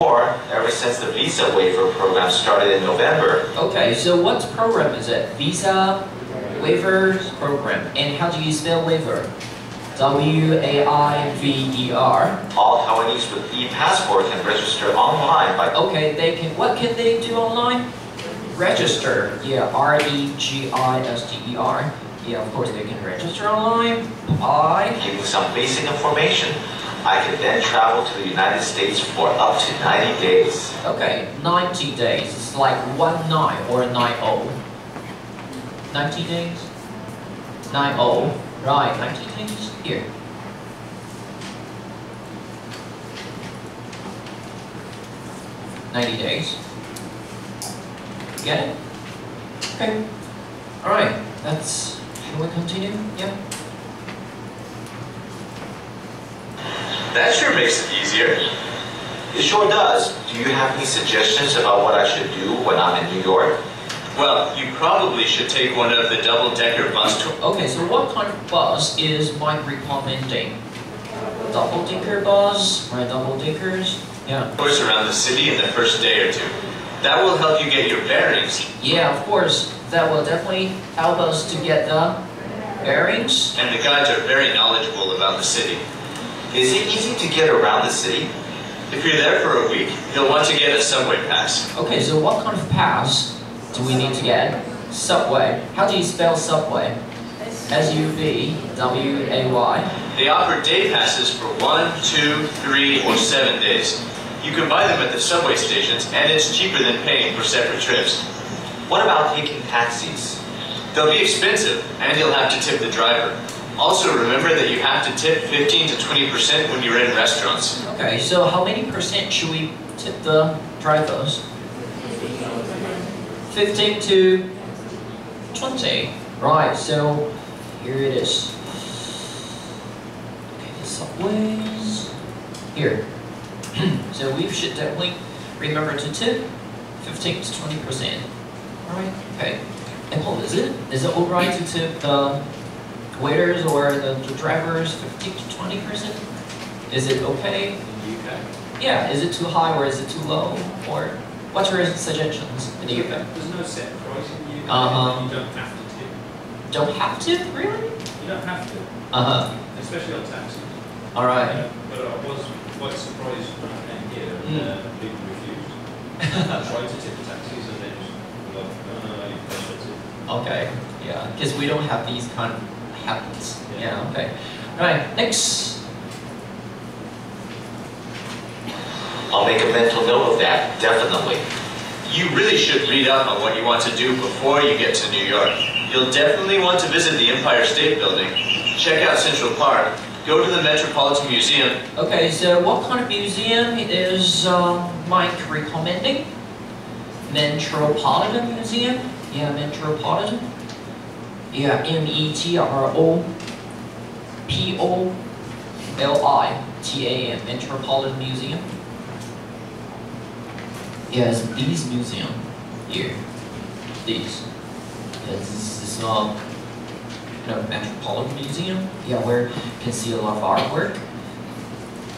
ever since the visa waiver program started in November. Okay, so what program is it? Visa waiver program. And how do you spell waiver? W-A-I-V-E-R. All Taiwanese with e-passport can register online by... Okay, what can they do online? Register. Yeah, R-E-G-I-S-T-E-R. Yeah, of course they can register online by... giving some basic information. I can then travel to the United States for up to 90 days. Okay, 90 days. It's like 19 or 90. 90 days? 90. Right, 90 days. Here. $90. Get it? Okay. Alright, that's... Shall we continue? Yeah. That sure makes it easier. It sure does. Do you have any suggestions about what I should do when I'm in New York? Well, you probably should take one of the double-decker bus tours. Okay, so what kind of bus is Mike recommending? Double-decker bus? Right, double-deckers? Yeah. Tours around the city in the first day or two. That will help you get your bearings. Yeah, of course. That will definitely help us to get the bearings. And the guides are very knowledgeable about the city. Is it easy to get around the city? If you're there for a week, you'll want to get a subway pass. Okay, so what kind of pass do we need to get? Subway. How do you spell subway? S-U-B-W-A-Y. They offer day passes for 1, 2, 3, or 7 days. You can buy them at the subway stations, and it's cheaper than paying for separate trips. What about taking taxis? They'll be expensive, and you'll have to tip the driver. Also, remember that you have to tip 15 to 20% when you're in restaurants. Okay, so how many percent should we tip the drivers? 15 to 20. Right, so here it is. Okay, the subways. Here. So we should definitely remember to tip 15 to 20%. Alright, okay. Apple, is it alright to tip the waiters or the drivers 15 to 20%? Is it okay? In the UK? Yeah, is it too high or is it too low? Or what's your suggestions in the UK? There's no set price in the UK. You don't have to tip. Don't have to? Really? You don't have to. Especially on taxis. Alright. But I was quite surprised when I came here and people refused. I tried to tip the taxis and they just were like, no, you can't tip. Okay, yeah, because we don't have these kind of habits. Yeah, okay. Alright, next. I'll make a mental note of that, definitely. You really should read up on what you want to do before you get to New York. You'll definitely want to visit the Empire State Building, check out Central Park, go to the Metropolitan Museum. Okay, so what kind of museum is Mike recommending? Metropolitan Museum? Yeah, Metropolitan. Yeah, M-E-T-R-O-P-O-L-I-T-A-N, Metropolitan Museum. Yes, these museum here. These. Yes, this is Metropolitan Museum. Yeah, where you can see a lot of artwork.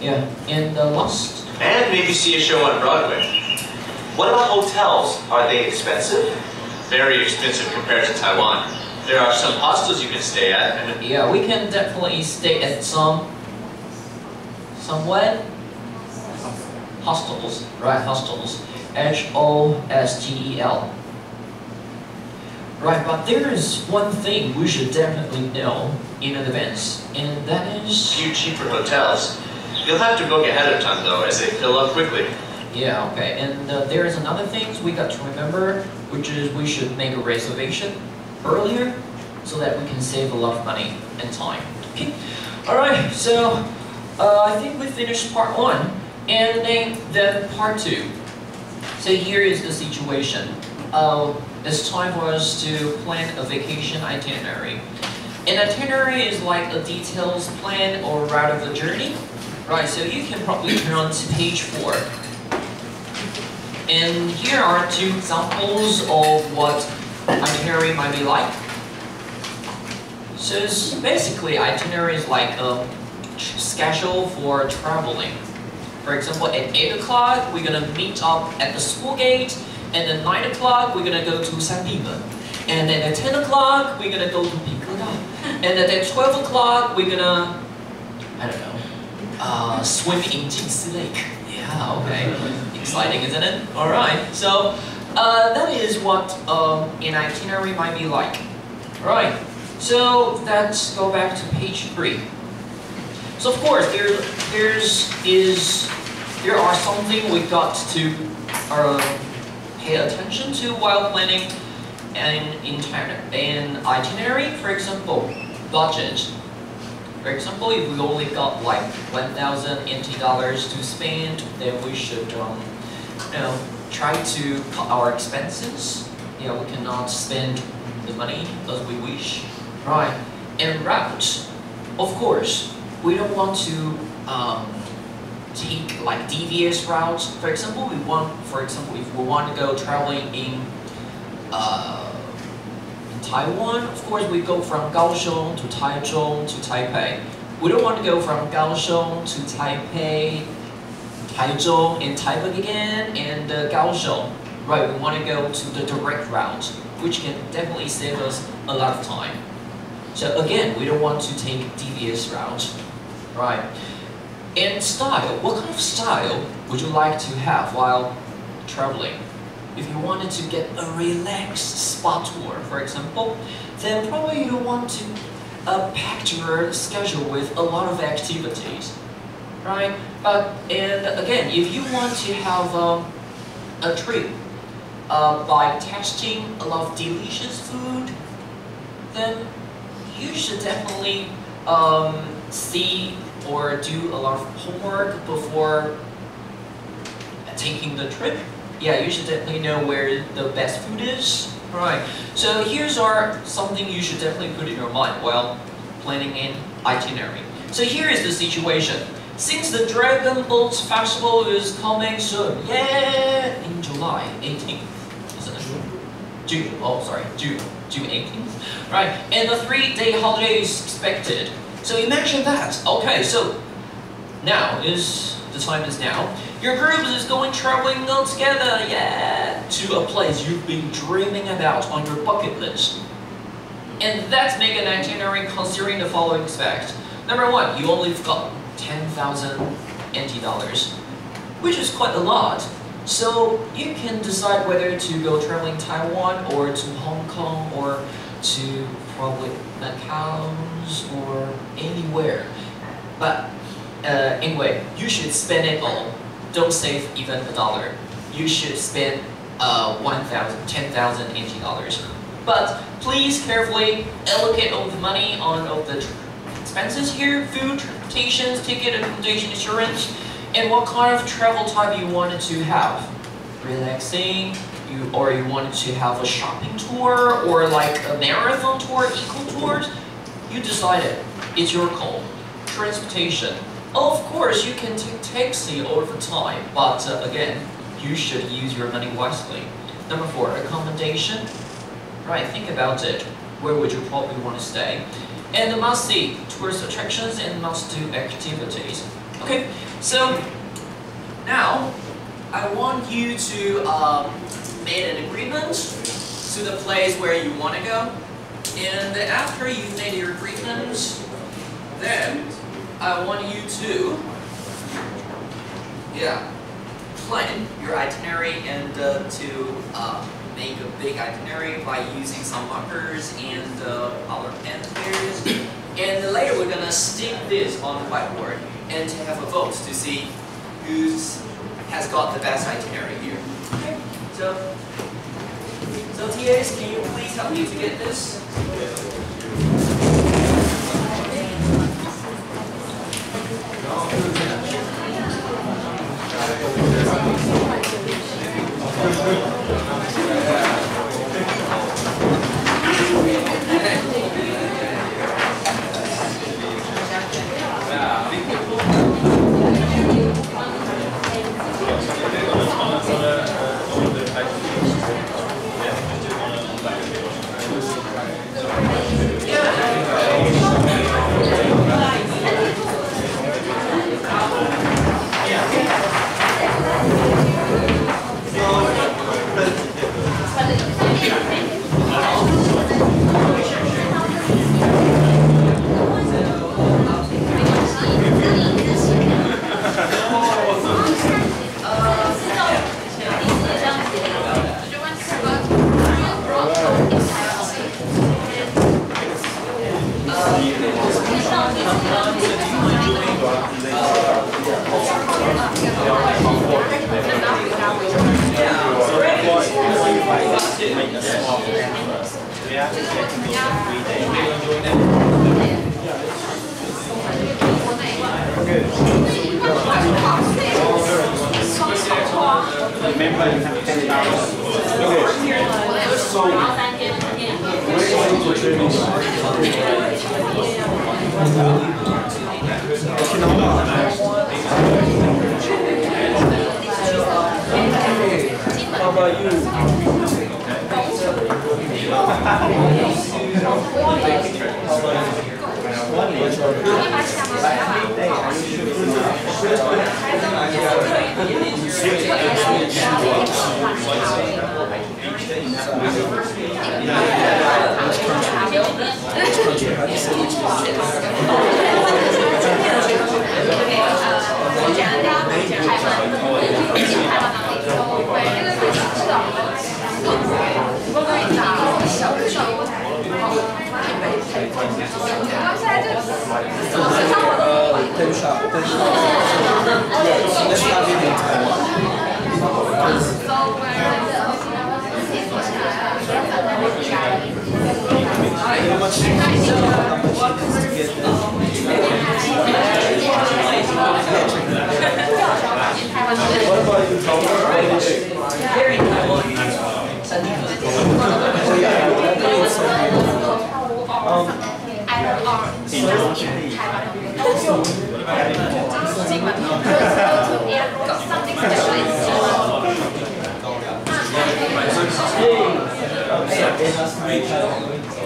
Yeah, and Lost. And maybe see a show on Broadway. What about hotels? Are they expensive? Very expensive compared to Taiwan. There are some hostels you can stay at. And yeah, we can definitely stay at some what? Hostels, right? Hostels. H-O-S-T-E-L. Right, but there is one thing we should definitely know in advance, and that is... a few cheaper hotels. You'll have to book ahead of time though, as they fill up quickly. Yeah, okay, and there is another thing we got to remember, which is we should make a reservation earlier, so that we can save a lot of money and time. Okay, alright, so I think we finished part 1, and then part 2. So here is the situation. It's time for us to plan a vacation itinerary. An itinerary is like a detailed plan or route of the journey. Right, so you can probably turn on to page 4. And here are 2 examples of what itinerary might be like. So it's basically itinerary is like a schedule for traveling. For example, at 8 o'clock, we're gonna meet up at the school gate, and at 9 o'clock, we're gonna go to Sanbimen. And then at 10 o'clock, we're gonna go to Pingeda. And then at 12 o'clock, we're gonna, I don't know, swim in Jinsi Lake. Yeah, okay. Exciting, isn't it? Alright, so that is what an itinerary might be like. Alright, so let's go back to page 3. So of course, there are something we got to pay attention to while planning an itinerary. For example, budget. For example, if we only got like 1,000 NT dollars to spend, then we should try to cut our expenses. We cannot spend the money as we wish. Right. And route, of course, we don't want to take like devious routes. For example, if we want to go traveling in Taiwan, of course, we go from Kaohsiung to Taichung to Taipei. We don't want to go from Kaohsiung to Taipei, Taichung, and Taipei again, and Kaohsiung. Right, we want to go to the direct route, which can definitely save us a lot of time. So again, we don't want to take devious routes. Right. And style, what kind of style would you like to have while traveling? If you wanted to get a relaxed spa tour, for example, then probably you want to pack your schedule with a lot of activities, right? And again, if you want to have a trip by tasting a lot of delicious food, then you should definitely see or do a lot of homework before taking the trip. Yeah, you should definitely know where the best food is. Right. So here's something you should definitely put in your mind while planning an itinerary. So here is the situation. Since the Dragon Boat Festival is coming soon, yeah, in July 18th, isn't it? June 18th. Right, and the 3-day holiday is expected. So imagine that. Okay, so now the time is now. Your group is going traveling all together, yeah, to a place you've been dreaming about on your bucket list. And let's make an itinerary considering the following aspects. Number 1, you only got 10,000 NT dollars, which is quite a lot. So you can decide whether to go traveling Taiwan or to Hong Kong or to probably Macau or anywhere. But anyway, you should spend it all. Don't save even a dollar. You should spend 10,000 NT dollars. But please carefully allocate all the money on all the expenses here: food, transportation, ticket, accommodation, insurance, and what kind of travel type you wanted to have. Relaxing, or you wanted to have a shopping tour, or like a marathon tour, eco tours. You decided. It's your call. Transportation. Of course, you can take taxi all the time, but again, you should use your money wisely. Number 4, accommodation. Right, think about it. Where would you probably want to stay? And the must-see tourist attractions and must-do activities. Okay, so now I want you to make an agreement to the place where you want to go. And after you've made your agreement, then I want you to, plan your itinerary and to make a big itinerary by using some markers and other pen here. And later we're gonna stick this on the whiteboard and to have a vote to see who has got the best itinerary here. Okay. So TAs, can you please help me to get this? have to check it for 3 days. Good. Remember, you have 10 hours. Okay. So, we're going to training. How about you?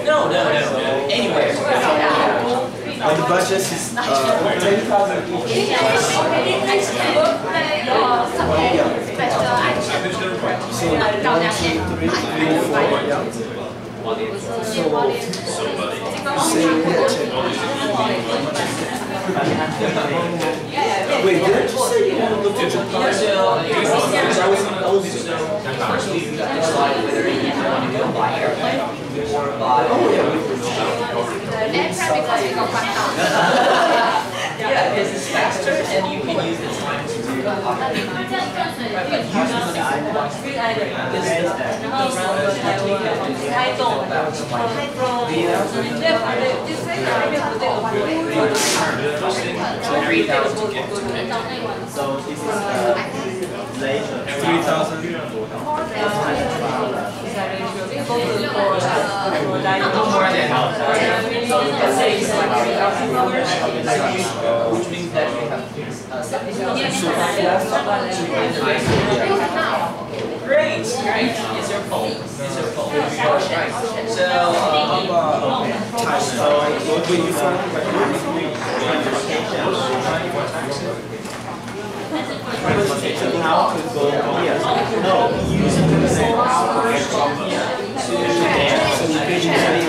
No. Anywhere. The budget is 10,000 each. Wait, did I just say you want to look at your car? First we decide whether you want to go by airplane or by... Yeah, because it's faster and you can use the time to do the pocket. But usually so 3,000 to get to it. So this is later. 3,000. Which means that you have Great. It's your fault. How to go here? No, using the same power from here to there, so you can usually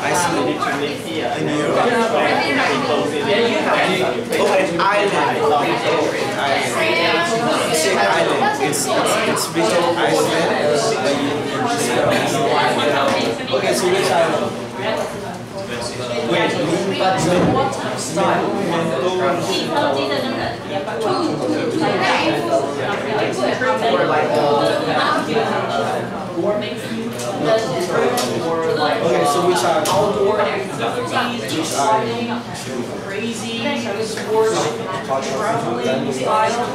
isolated to live here. And you island. It's visual island. Okay, so which island? Wait, what style? Okay, so which are outdoor activities, sliding, crazy sports, traveling style.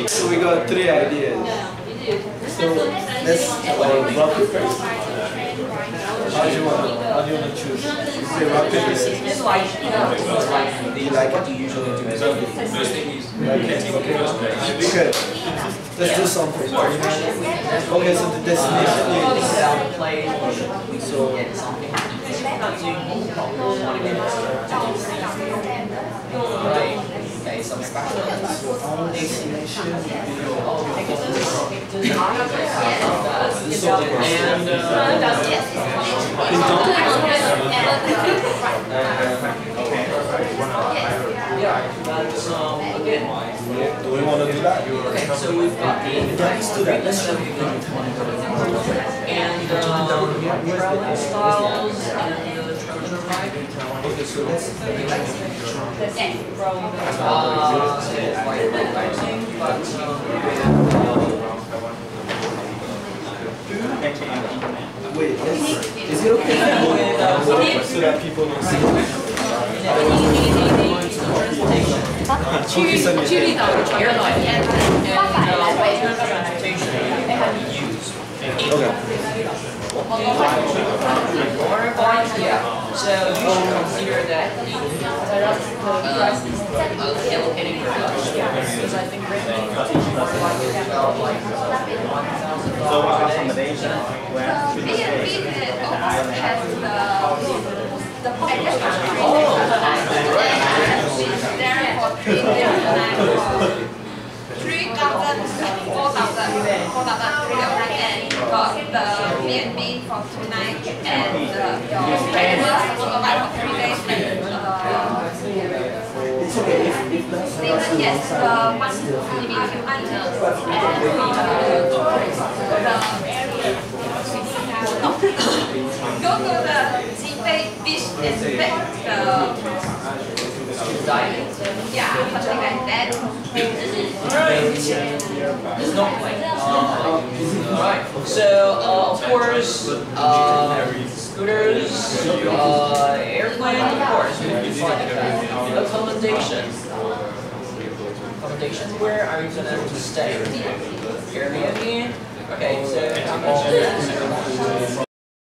So we got 3 ideas. So let's rock it first. How do you want to choose? Say rock paper scissors. It's like, Do you like it? what do you usually do? Like it? Okay. Let's do something. Okay, so the destination is. So. Okay, some special. Our destination would be. Again, do we want to do that? okay, so we've got the Let's do that. Let's and travel styles and the motorbike. Okay, so that's It's like relaxing, but wait, is it okay if I go with so that people don't see? Yeah, so you should consider that allocating your lunch, because I think right now more like about like $1,000 a day. Got the B&B for 2 nights and your breakfast motorbike for 3 days and yes, the one BBQ items go to the Jipei beach and back yeah, something like that. There's no point. Alright, so of course, scooters, airplane, of course, we can find that. Accommodation. Accommodation, where are you going to stay? Airbnb? Okay, so how much is